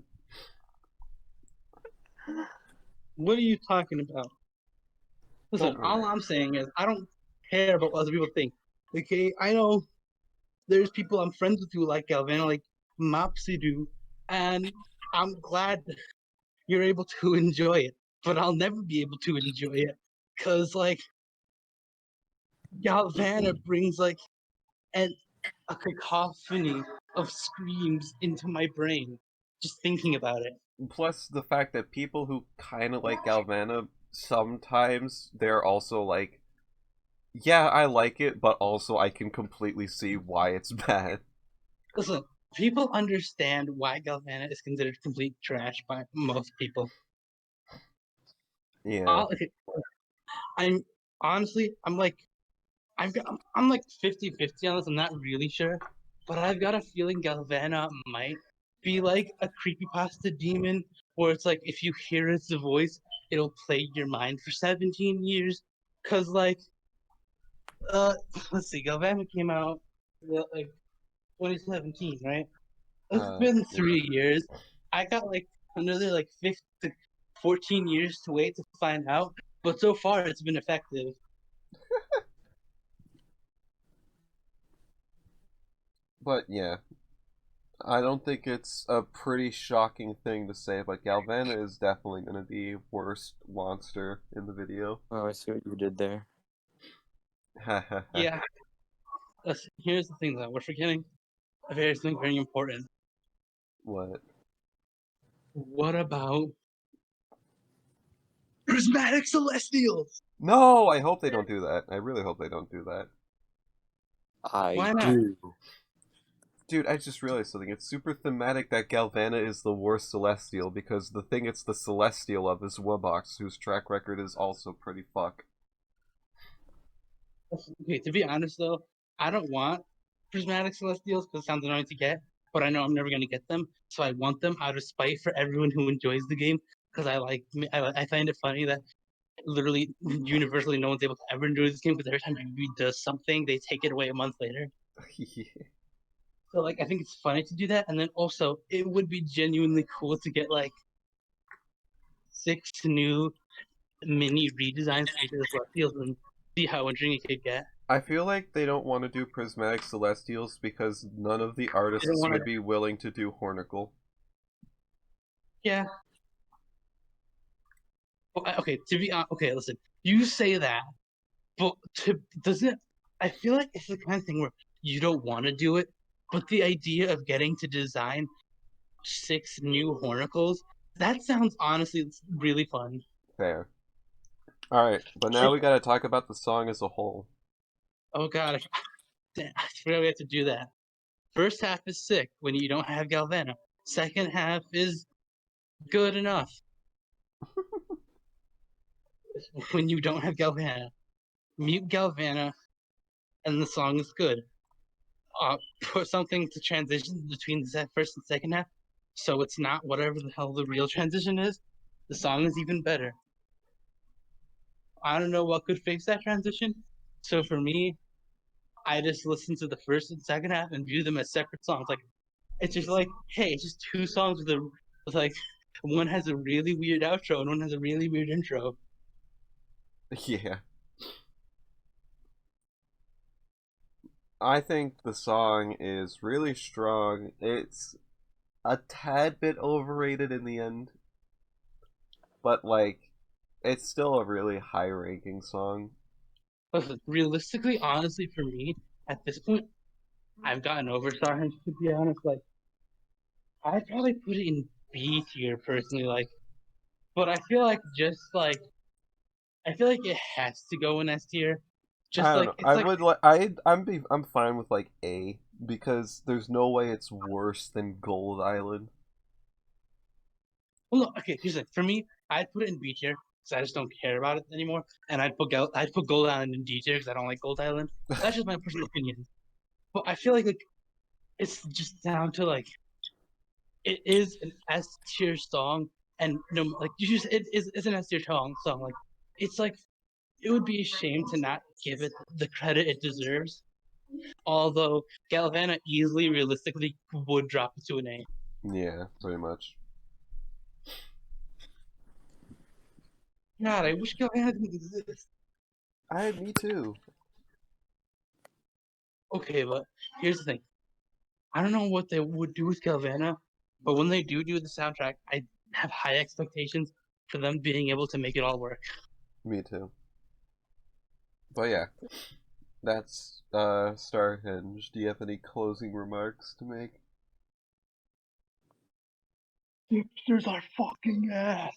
What are you talking about? Listen, Don't all worry. I'm saying is I don't care about what other people think. Okay, I know there's people I'm friends with who like Galvana, like Mopsy do, and I'm glad you're able to enjoy it. But I'll never be able to enjoy it because like Galvana brings like an a cacophony of screams into my brain just thinking about it. Plus, the fact that people who kind of like Galvana, sometimes they're also like, yeah, I like it, but also I can completely see why it's bad. Listen, people understand why Galvana is considered complete trash by most people. Yeah. Okay, I'm honestly, I'm like, I'm like 50-50 on this. I'm not really sure, but I've got a feeling Galvana might be like a creepypasta demon, where it's like if you hear its voice, it'll plague your mind for 17 years. Cause like, let's see, Galvana came out like 2017, right? It's been Yeah. 3 years. I got like another like 15 to 14 years to wait to find out, but so far it's been effective. But yeah, I don't think it's a pretty shocking thing to say, but Galvana is definitely going to be worst monster in the video. Oh, I see what you did there. Yeah. Here's the thing though, we're forgetting a very thing very important. What? What about prismatic celestials? No, I hope they don't do that. I really hope they don't do that. I Why not? do. Dude, I just realized something. It's super thematic that Galvana is the worst Celestial because the thing it's the Celestial of is Wubox, whose track record is also pretty fuck. Okay, to be honest though, I don't want prismatic celestials because it sounds annoying to get, but I know I'm never gonna get them, so I want them out of spite for everyone who enjoys the game. Because I find it funny that literally universally no one's able to ever enjoy this game because every time you does something, they take it away a month later. Yeah. So like I think it's funny to do that, and then also it would be genuinely cool to get like 6 new mini redesigns for each of the celestials and see how interesting it could get. I feel like they don't want to do Prismatic Celestials because none of the I don't artists want to. would be willing to do Hornicle. Yeah. Okay. To be okay, listen. You say that, but doesn't I feel like it's the kind of thing where you don't want to do it, but the idea of getting to design 6 new Hornicles, that sounds honestly really fun. Fair. Alright, but now we gotta talk about the song as a whole. Oh god, I forgot we have to do that. First half is sick when you don't have Galvana. Second half is good enough when you don't have Galvana. Mute Galvana, and the song is good. Put something to transition between the first and second half, so it's not whatever the hell the real transition is. The song is even better. I don't know what could fix that transition. So for me, I just listen to the first and second half and view them as separate songs. Like it's just like, hey, it's just 2 songs with like one has a really weird outro and one has a really weird intro. Yeah. I think the song is really strong. It's a tad bit overrated in the end, but like, it's still a really high ranking song. But realistically, honestly, for me, at this point, I've gotten over Starhenge. To be honest, like I'd probably put it in B tier personally. Like, but I feel like it has to go in S tier. I Just don't like know. it's like I'm fine with like A because there's no way it's worse than Gold Island. well, no, okay. Here's the thing. For me, I'd put it in B tier because I just don't care about it anymore, and I'd put Gold Island in D tier because I don't like Gold Island. That's just my personal opinion. But I feel like it's just down to like it is an S tier song, and no, like you just it's an S tier song. Like it's like it would be a shame to not give it the credit it deserves. Although Galvana easily, realistically, would drop it to an A. Yeah, pretty much. God, I wish Galvana didn't exist. Me too. Okay, but here's the thing. I don't know what they would do with Galvana, but when they do the soundtrack, I have high expectations for them being able to make it all work. Me too. But yeah, that's Starhenge. Do you have any closing remarks to make? Hipsters are fucking ass.